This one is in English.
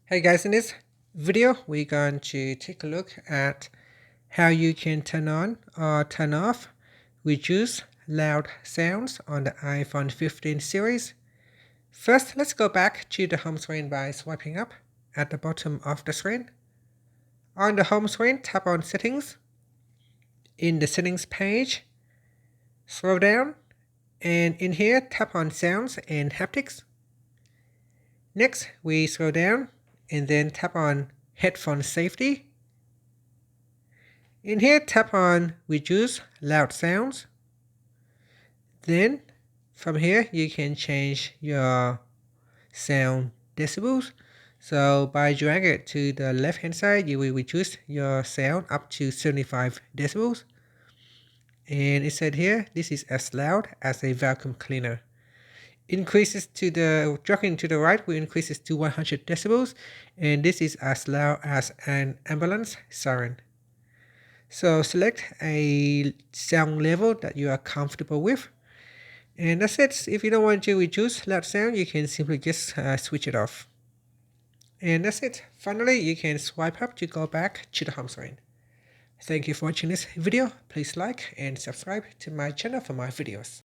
Hey guys, in this video we're going to take a look at how you can turn on or turn off reduce loud sounds on the iPhone 15 series. First, let's go back to the home screen by swiping up at the bottom of the screen. On the home screen, tap on Settings. In the Settings page, scroll down, and in here tap on Sounds and Haptics. Next, we scroll down and then tap on Headphone Safety. In here, tap on Reduce Loud Sounds. Then, from here, you can change your sound decibels. So, by dragging it to the left-hand side, you will reduce your sound up to 75 decibels. And it said here, this is as loud as a vacuum cleaner. Dragging to the right will increase it to 100 decibels, and this is as loud as an ambulance siren. So select a sound level that you are comfortable with, and that's it. If you don't want to reduce loud sound, you can simply just switch it off. And that's it. Finally, you can swipe up to go back to the home screen. Thank you for watching this video. Please like and subscribe to my channel for more videos.